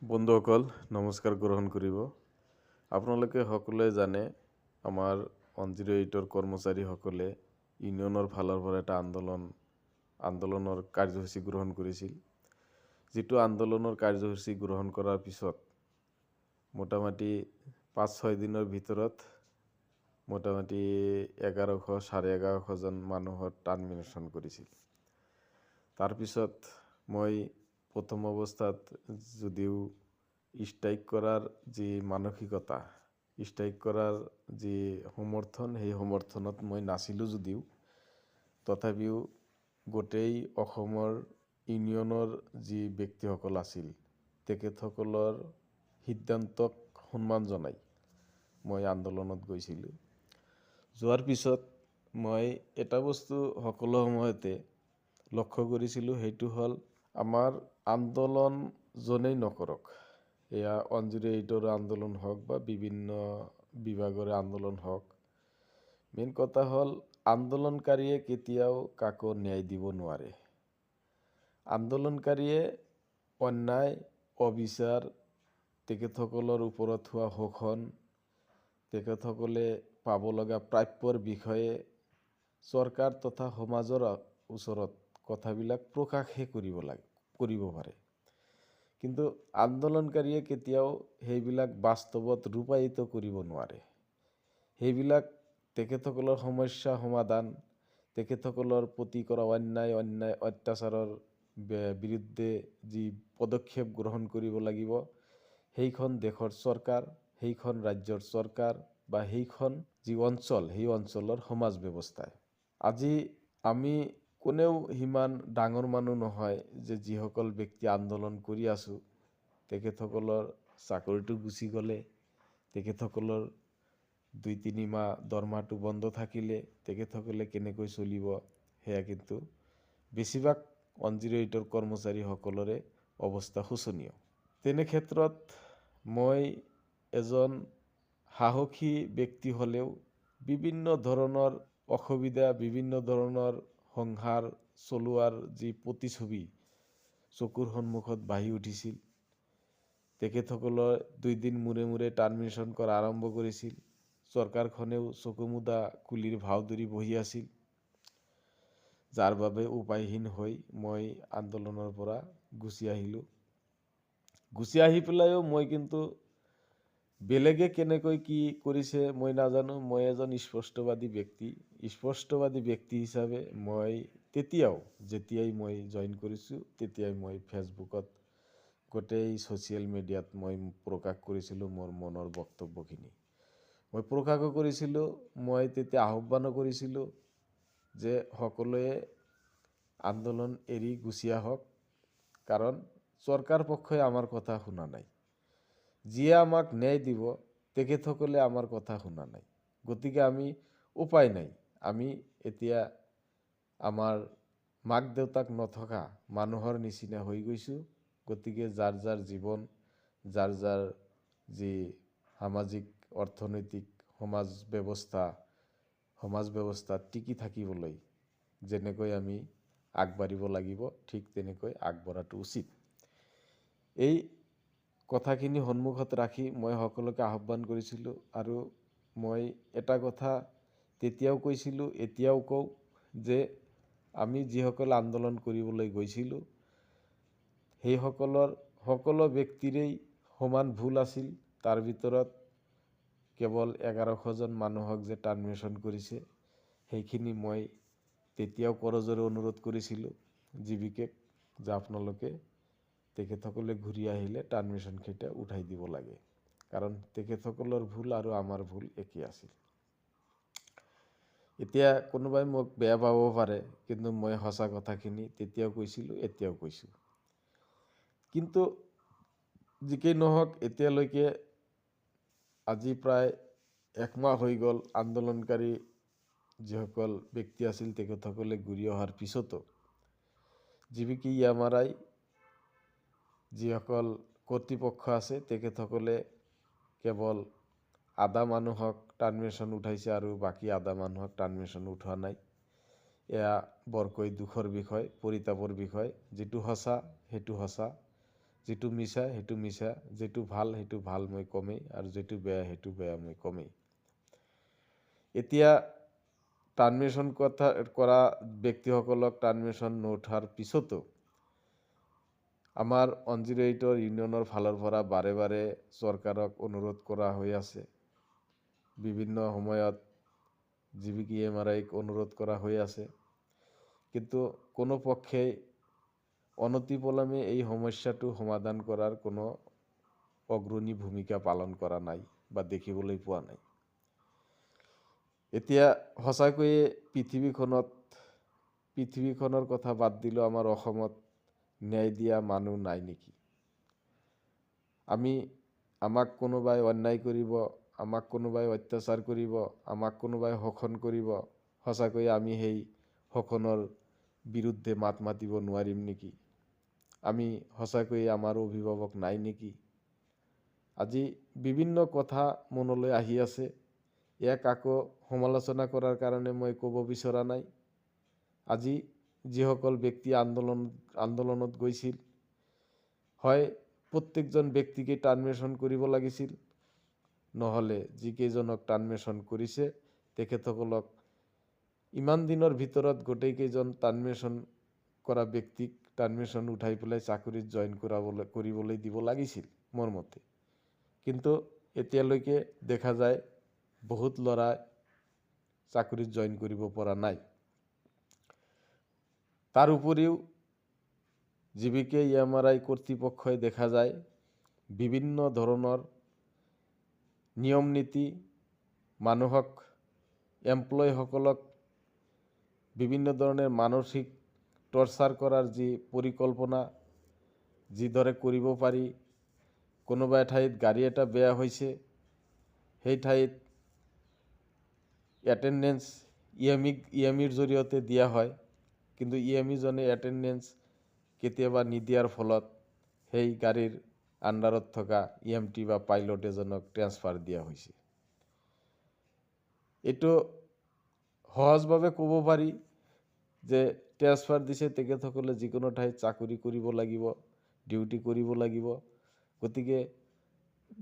বন্ধুসকল নমস্কাৰ গ্ৰহণ কৰিব। আপোনালোকে সকলোৱে জানে আমাৰ 108ৰ কৰ্মচাৰীসকলে ইউনিয়নৰ ফালৰ পৰা এটা আন্দোলনৰ কাৰ্যসূচী গ্ৰহণ কৰিছিল। যিটো আন্দোলনৰ কাৰ্যসূচী গ্ৰহণ কৰাৰ পিছত মোটামুটি 5-6 দিনৰ ভিতৰত মোটামুটি 1100-1150 জন মানুহৰ টাৰ্মিনেশ্যন কৰিছিল। তাৰপিছত মই প্ৰথম অৱস্থাত যদিও ষ্ট্ৰাইক কৰাৰ যি মানসিকতা, ষ্ট্ৰাইক কৰাৰ যি সমৰ্থন, সেই সমৰ্থনত মই নাছিলোঁ যদিও তথাপিও গোটেই অসমৰ ইউনিয়নৰ যি ব্যক্তিসকল আছিল তেখেতসকলৰ সিদ্ধান্তক সন্মান জনাই মই আন্দোলনত গৈছিলোঁ। যোৱাৰ পিছত মই এটা বস্তু সকলো সময়তে লক্ষ্য কৰিছিলোঁ, সেইটো হ'ল আমাৰ আন্দোলন যোনেই নকৰক, এয়া 108ৰ আন্দোলন হওক বা বিভিন্ন বিভাগৰে আন্দোলন হওক, মেইন কথা হ'ল আন্দোলনকাৰীয়ে কেতিয়াও কাকো ন্যায় দিব নোৱাৰে। আন্দোলনকাৰীয়ে অন্যায়, অবিচাৰ, তেখেতসকলৰ ওপৰত হোৱা শোষণ, তেখেতসকলে পাব লগা প্ৰাপ্যৰ বিষয়ে চৰকাৰ তথা সমাজৰ ওচৰত কথাবিলাক প্ৰকাশহে কৰিব পাৰে। কিন্তু আন্দোলনকাৰীয়ে কেতিয়াও সেইবিলাক বাস্তৱত ৰূপায়িত কৰিব নোৱাৰে। সেইবিলাক তেখেতসকলৰ সমস্যা সমাধান, তেখেতসকলৰ প্ৰতি কৰা অন্যায় অত্যাচাৰৰ বিৰুদ্ধে যি পদক্ষেপ গ্ৰহণ কৰিব লাগিব, সেইখন দেশৰ চৰকাৰ, সেইখন ৰাজ্যৰ চৰকাৰ বা সেইখন যি অঞ্চল, সেই অঞ্চলৰ সমাজ ব্যৱস্থাই। আজি আমি কোনেও সিমান ডাঙৰ মানুহ নহয় যে যিসকল ব্যক্তি আন্দোলন কৰি আছোঁ তেখেতসকলৰ চাকৰিটো গুচি গ'লে, তেখেতসকলৰ 2-3 মাহ দৰমহাটো বন্ধ থাকিলে তেখেতসকলে কেনেকৈ চলিব, সেয়া কিন্তু বেছিভাগ 108ৰ কৰ্মচাৰীসকলৰে অৱস্থা শোচনীয়। তেনে ক্ষেত্ৰত মই এজন সাহসী ব্যক্তি হ'লেও বিভিন্ন ধৰণৰ অসুবিধা, বিভিন্ন ধৰণৰ সংসাৰ চলোৱাৰ যি প্ৰতিচ্ছবি চকুৰ সন্মুখত বাঢ়ি উঠিছিল, তেখেতসকলৰ 2 দিন মূৰে মূৰে টাৰ্মিনেশ্যন কৰা আৰম্ভ কৰিছিল। চৰকাৰখনেও চকুমুদা কুলিৰ ভাও ধৰি বহি আছিল, যাৰ বাবে উপায়হীন হৈ মই আন্দোলনৰ পৰা গুচি আহিলোঁ। গুচি আহি পেলাইও মই কিন্তু বেলেগে কেনেকৈ কি কৰিছে মই নাজানো। মই এজন স্পষ্টবাদী ব্যক্তি। স্পষ্টবাদী ব্যক্তি হিচাপে মই যেতিয়াই মই জইন কৰিছোঁ তেতিয়াই মই ফেচবুকত গোটেই ছ'চিয়েল মিডিয়াত মই প্ৰকাশ কৰিছিলোঁ মোৰ মনৰ বক্তব্যখিনি। মই প্ৰকাশো কৰিছিলোঁ, মই তেতিয়া আহ্বানো কৰিছিলোঁ যে সকলোৱে আন্দোলন এৰি গুচি আহক, কাৰণ চৰকাৰ পক্ষই আমাৰ কথা শুনা নাই। যিয়ে আমাক ন্যায় দিব তেখেতসকলে আমাৰ কথা শুনা নাই। গতিকে আমি উপায় নাই, আমি এতিয়া আমাৰ মাক দেউতাক নথকা মানুহৰ নিচিনা হৈ গৈছোঁ। গতিকে যাৰ যাৰ জীৱন, যাৰ যাৰ যি সামাজিক অৰ্থনৈতিক সমাজ ব্যৱস্থা টিকি থাকিবলৈ যেনেকৈ আমি আগবাঢ়িব লাগিব, ঠিক তেনেকৈ আগবঢ়াটো উচিত। এই কথাখিনি সন্মুখত ৰাখি মই সকলোকে আহ্বান কৰিছিলোঁ, আৰু মই এটা কথা তেতিয়াও কৈছিলোঁ, এতিয়াও কওঁ যে আমি যিসকল আন্দোলন কৰিবলৈ গৈছিলোঁ সেইসকলৰ সকলো ব্যক্তিৰেই সমান ভুল আছিল। তাৰ ভিতৰত কেৱল 1100 জন মানুহক যে টাৰ্মিনেশ্যন কৰিছে, সেইখিনি মই তেতিয়াও কৰজোৰে অনুৰোধ কৰিছিলোঁ জীৱিকে যে আপোনালোকে তেখেতসকলে ঘূৰি আহিলে টাৰ্মিনেশ্যনকেইটা উঠাই দিব লাগে, কাৰণ তেখেতসকলৰ ভুল আৰু আমাৰ ভুল একেই আছিল। এতিয়া কোনোবাই মোক বেয়া পাব পাৰে, কিন্তু মই সঁচা কথাখিনি তেতিয়াও কৈছিলোঁ, এতিয়াও কৈছোঁ। কিন্তু যি কি নহওক, এতিয়ালৈকে আজি প্ৰায় 1 মাহ হৈ গ'ল আন্দোলনকাৰী যিসকল ব্যক্তি আছিল তেখেতসকলে ঘূৰি অহাৰ পিছতো JVK-EMRI যিসকল কৰ্তৃপক্ষ আছে তেখেতসকলে কেৱল আধা মানুহক টাৰ্মিনেশ্যন উঠাইছে আৰু বাকী আধা মানুহক টাৰ্মিনেশ্যন উঠোৱা নাই। এয়া বৰকৈ দুখৰ বিষয়, পৰিতাপৰ বিষয়। যিটো সঁচা সেইটো সঁচা, যেটো মিছা সেইটো মিছা, যেটো ভাল সেইটো ভাল মই কমেই, আৰু যেটো বেয়া সেইটো বেয়া মই কমেই। এতিয়া ট্ৰানমিশ্যন কৰা ব্যক্তিসকলক ট্ৰানমিশ্যন নুঠাৰ পিছতো আমাৰ 108 ইউনিয়নৰ ফালৰ পৰা বাৰে বাৰে চৰকাৰক অনুৰোধ কৰা হৈ আছে। বিভিন্ন সময়ত GBK-MRIক অনুৰোধ কৰা হৈ আছে, কিন্তু কোনো পক্ষেই অনতিপলমে এই সমস্যাটো সমাধান কৰাৰ কোনো অগ্ৰণী ভূমিকা পালন কৰা নাই বা দেখিবলৈ পোৱা নাই। এতিয়া সঁচাকৈয়ে পৃথিৱীখনৰ কথা বাদ দিলেও আমাৰ অসমত ন্যায় দিয়া মানুহ নাই নেকি? আমাক কোনোবাই অন্যায় কৰিব, আমাক কোনোবাই অত্যাচাৰ কৰিব, আমাক কোনোবাই শোষণ কৰিব, সঁচাকৈয়ে আমি সেই শোষণৰ বিৰুদ্ধে মাত মাতিব নোৱাৰিম নেকি? আমি সঁচাকৈয়ে আমাৰ অভিভাৱক নাই নেকি? আজি বিভিন্ন কথা মনলৈ আহি আছে। ইয়াক আকৌ সমালোচনা কৰাৰ কাৰণে মই ক'ব বিচৰা নাই। আজি যিসকল ব্যক্তি আন্দোলনত গৈছিল, হয় প্ৰত্যেকজন ব্যক্তিকে ট্ৰানমিশ্যন কৰিব লাগিছিল, নহ'লে যিকেইজনক ট্ৰানমিশ্যন কৰিছে তেখেতসকলক ইমান দিনৰ ভিতৰত গোটেইকেইজন ট্ৰানমিশ্যন কৰা ব্যক্তিক ট্ৰানমিশ্যন উঠাই পেলাই চাকৰিত জইন কৰিবলৈ দিব লাগিছিল মোৰ মতে। কিন্তু এতিয়ালৈকে দেখা যায় বহুত ল'ৰাই চাকৰিত জইন কৰিব পৰা নাই। তাৰ উপৰিও GBK-MRI কৰ্তৃপক্ষই দেখা যায় বিভিন্ন ধৰণৰ নিয়ম নীতি, মানুহক এমপ্লয়ীসকলক বিভিন্ন ধৰণৰ মানসিক টৰ্চাৰ কৰাৰ যি পৰিকল্পনা, যিদৰে কৰিব পাৰি, কোনোবা ঠাইত গাড়ী এটা বেয়া হৈছে, সেই ঠাইত এটেণ্ডেঞ্চ EMIৰ জৰিয়তে দিয়া হয়, কিন্তু EMI জনে এটেণ্ডেঞ্চ কেতিয়াবা নিদিয়াৰ ফলত সেই গাড়ীৰ আণ্ডাৰত থকা EMT বা পাইলট এজনক ট্ৰেন্সফাৰ দিয়া হৈছে। এইটো সহজভাৱে ক'ব পাৰি যে ট্ৰেন্সফাৰ দিছে, তেখেতসকলে যিকোনো ঠাইত চাকৰি কৰিব লাগিব, ডিউটি কৰিব লাগিব, গতিকে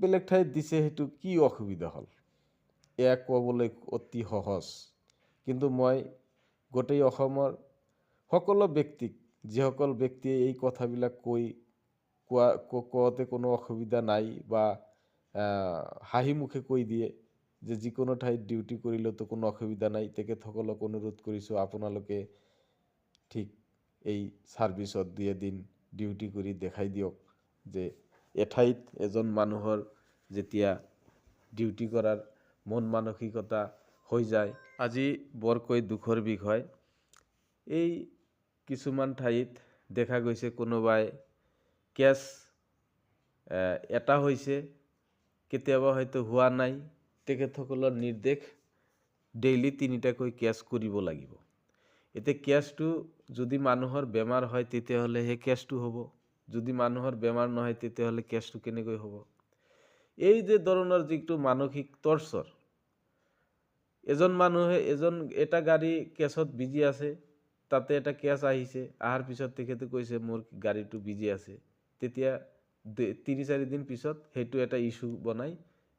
বেলেগ ঠাইত দিছে, সেইটো কি অসুবিধা হ'ল? এয়া ক'বলৈ অতি সহজ, কিন্তু মই গোটেই অসমৰ সকলো ব্যক্তিক, যিসকল ব্যক্তিয়ে এই কথাবিলাক কোৱাতে কোনো অসুবিধা নাই বা হাঁহি মুখে কৈ দিয়ে যে যিকোনো ঠাইত ডিউটি কৰিলেতো কোনো অসুবিধা নাই, তেখেতসকলক অনুৰোধ কৰিছোঁ আপোনালোকে ঠিক এই ছাৰ্ভিচত 2 এদিন ডিউটি কৰি দেখাই দিয়ক যে এঠাইত এজন মানুহৰ যেতিয়া ডিউটি কৰাৰ মন মানসিকতা হৈ যায়। আজি বৰকৈ দুখৰ বিষয়, এই কিছুমান ঠাইত দেখা গৈছে কোনোবাই কেছ এটা হৈছে, কেতিয়াবা হয়তো হোৱা নাই, তেখেতসকলৰ নিৰ্দেশ ডেইলি 3টাকৈ কেছ কৰিব লাগিব। এতিয়া কেছটো যদি মানুহৰ বেমাৰ হয় তেতিয়াহ'লে সেই কেছটো হ'ব, যদি মানুহৰ বেমাৰ নহয় তেতিয়াহ'লে কেছটো কেনেকৈ হ'ব? এই যে ধৰণৰ যিটো মানসিক টৰ্চাৰ, এজন মানুহে এটা গাড়ী কেছত বিজি আছে, তাতে এটা কেছ আহিছে, অহাৰ পিছত তেখেতে কৈছে মোৰ গাড়ীটো বিজি আছে, তেতিয়া 3-4 দিন পিছত সেইটো এটা ইস্যু বনাই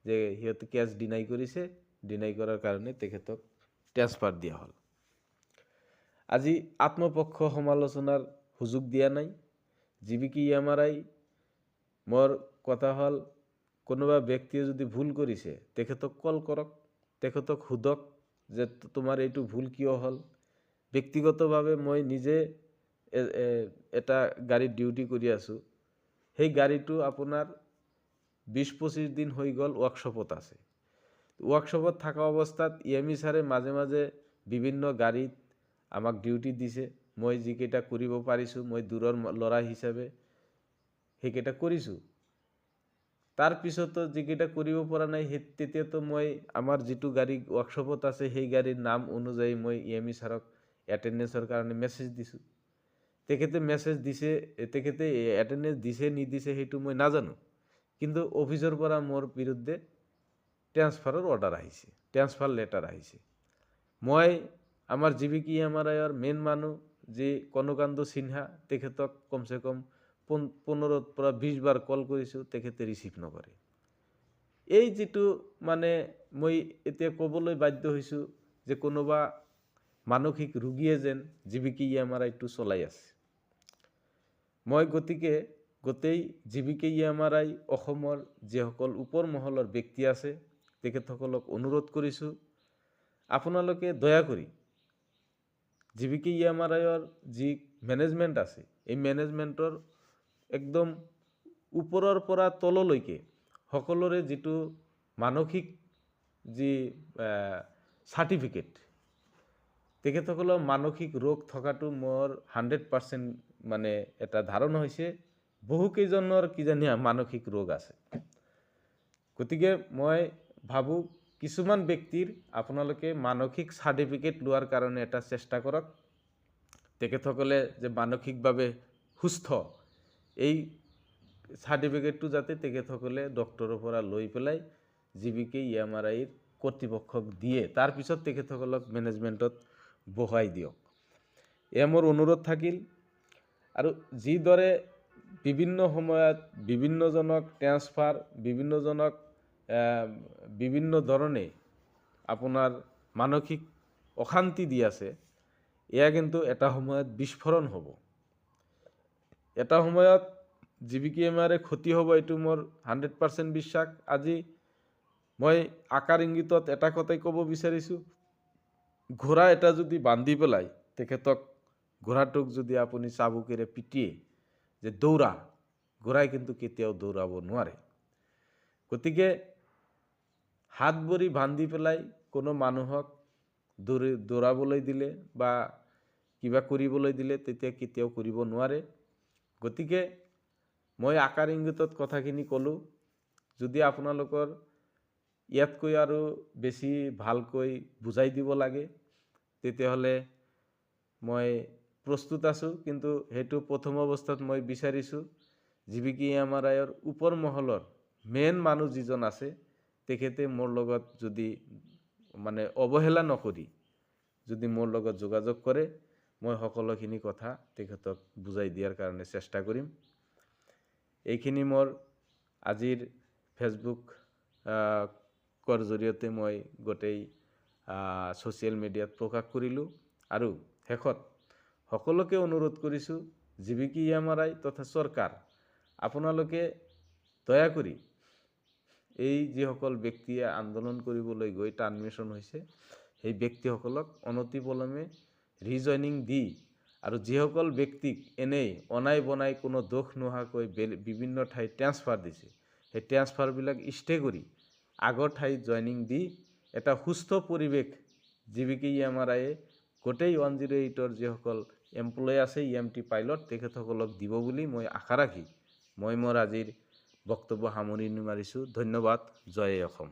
যে সিহঁতে কেছ ডিনাই কৰিছে, ডিনাই কৰাৰ কাৰণে তেখেতক ট্ৰেন্সফাৰ দিয়া হ'ল। আজি আত্মপক্ষ সমালোচনাৰ সুযোগ দিয়া নাই। GBK-MRI, মোৰ কথা হ'ল কোনোবা ব্যক্তিয়ে যদি ভুল কৰিছে তেখেতক কল কৰক, তেখেতক সোধক যে তোমাৰ এইটো ভুল কিয় হ'ল। ব্যক্তিগতভাৱে মই নিজে এটা গাড়ীত ডিউটি কৰি আছোঁ, সেই গাড়ীটো আপোনাৰ 20-25 দিন হৈ গ'ল ৱৰ্কশ্বপত আছে। ৱৰ্কশ্বপত থকা অৱস্থাত EMI ছাৰে মাজে মাজে বিভিন্ন গাড়ীত আমাক ডিউটি দিছে, মই যিকেইটা কৰিব পাৰিছোঁ, মই দূৰৰ ল'ৰা হিচাপে সেইকেইটা কৰিছোঁ। তাৰপিছতো যিকেইটা কৰিব পৰা নাই, তেতিয়াতো মই আমাৰ যিটো গাড়ী ৱৰ্কশ্বপত আছে সেই গাড়ীৰ নাম অনুযায়ী মই EMI ছাৰক এটেণ্ডেঞ্চৰ কাৰণে মেছেজ দিছোঁ। তেখেতে মেছেজ দিছে, তেখেতে এটেণ্ডেঞ্চ দিছে নিদিছে সেইটো মই নাজানো, কিন্তু অফিচৰ পৰা মোৰ বিৰুদ্ধে ট্ৰেন্সফাৰৰ অৰ্ডাৰ আহিছে, ট্ৰেন্সফাৰ লেটাৰ আহিছে। মই আমাৰ GBK-MRIৰ মেইন মানুহ যি কনকান্ত সিনহা, তেখেতক কমচে কম 15ৰ পৰা 20 বাৰ কল কৰিছোঁ, তেখেতে ৰিচিভ নকৰে। এই যিটো মানে মই এতিয়া ক'বলৈ বাধ্য হৈছোঁ যে কোনোবা মানসিক ৰোগীয়ে যেন জীৱিকে EMRI-টো চলাই আছে। মই গতিকে গোটেই জীৱিকে EMRI অসমৰ যিসকল ওপৰ মহলৰ ব্যক্তি আছে তেখেতসকলক অনুৰোধ কৰিছোঁ, আপোনালোকে দয়া কৰি জীৱিকে EMRI-ৰ যি মেনেজমেণ্ট আছে এই মেনেজমেণ্টৰ একদম ওপৰৰ পৰা তললৈকে সকলোৰে যিটো মানসিক যি চাৰ্টিফিকেট, তেখেতসকলৰ মানসিক ৰোগ থকাটো মোৰ 100% মানে এটা ধাৰণা হৈছে, বহুকেইজনৰ কিজানি মানসিক ৰোগ আছে। গতিকে মই ভাবোঁ কিছুমান ব্যক্তিৰ আপোনালোকে মানসিক চাৰ্টিফিকেট লোৱাৰ কাৰণে এটা চেষ্টা কৰক। তেখেতসকলে যে মানসিকভাৱে সুস্থ, এই চাৰ্টিফিকেটটো যাতে তেখেতসকলে ডক্টৰৰ পৰা লৈ পেলাই জীৱিকে EMRI-ৰ কৰ্তৃপক্ষক দিয়ে, তাৰপিছত তেখেতসকলক মেনেজমেণ্টত বহাই দিয়ক। এয়া মোৰ অনুৰোধ থাকিল। আৰু যিদৰে বিভিন্ন সময়ত বিভিন্নজনক ট্ৰেন্সফাৰ, বিভিন্নজনক বিভিন্ন ধৰণে আপোনাৰ মানসিক অশান্তি দি আছে, এয়া কিন্তু এটা সময়ত বিস্ফোৰণ হ'ব। এটা সময়ত জীৱিকে EMRI ক্ষতি হ'ব, এইটো মোৰ 100% বিশ্বাস। আজি মই আকাৰ ইংগিতত এটা কথাই ক'ব বিচাৰিছোঁ, ঘোঁৰা এটা যদি বান্ধি পেলাই তেখেতক ঘোঁৰাটোক যদি আপুনি চাবুকেৰে পিটিয়ে যে দৌৰা, ঘোঁৰাই কিন্তু কেতিয়াও দৌৰাব নোৱাৰে। গতিকে হাত ভৰি বান্ধি পেলাই কোনো মানুহক দৌৰাবলৈ দিলে বা কিবা কৰিবলৈ দিলে তেতিয়া কেতিয়াও কৰিব নোৱাৰে। গতিকে মই আকাৰ ইংগিতত কথাখিনি ক'লোঁ। যদি আপোনালোকৰ ইয়াতকৈ আৰু বেছি ভালকৈ বুজাই দিব লাগে তেতিয়াহ'লে মই প্ৰস্তুত আছোঁ, কিন্তু সেইটো প্ৰথম অৱস্থাত মই বিচাৰিছোঁ জীৱিকে EMRI-ৰ ওপৰ মহলৰ মেইন মানুহ যিজন আছে তেখেতে মোৰ লগত যদি মানে অৱহেলা নকৰি যদি মোৰ লগত যোগাযোগ কৰে, মই সকলোখিনি কথা তেখেতক বুজাই দিয়াৰ কাৰণে চেষ্টা কৰিম। এইখিনি মোৰ আজিৰ ফেচবুকৰ জৰিয়তে মই গোটেই ছ'চিয়েল মিডিয়াত প্ৰকাশ কৰিলোঁ। আৰু শেষত সকলোকে অনুৰোধ কৰিছোঁ, জীৱিকে EMRI তথা চৰকাৰ, আপোনালোকে দয়া কৰি এই যিসকল ব্যক্তিয়ে আন্দোলন কৰিবলৈ গৈ টাৰ্মিনেশ্যন হৈছে, সেই ব্যক্তিসকলক অনতিপলমে ৰিজইনিং দি, আৰু যিসকল ব্যক্তিক এনেই অনাই বনাই কোনো দোষ নোহোৱাকৈ বিভিন্ন ঠাইত ট্ৰেন্সফাৰ দিছে, সেই ট্ৰেন্সফাৰবিলাক ষ্টে কৰি আগৰ ঠাইত জইনিং দি এটা সুস্থ পৰিৱেশ জীৱিকে EMRI-য়ে গোটেই 108-ৰ যিসকল এমপ্লয় আছে, EMT পাইলট, তেখেতসকলক দিব বুলি মই আশা ৰাখি মই মোৰ আজিৰ বক্তব্য সামৰণি মাৰিছোঁ। ধন্যবাদ। জয় অসম।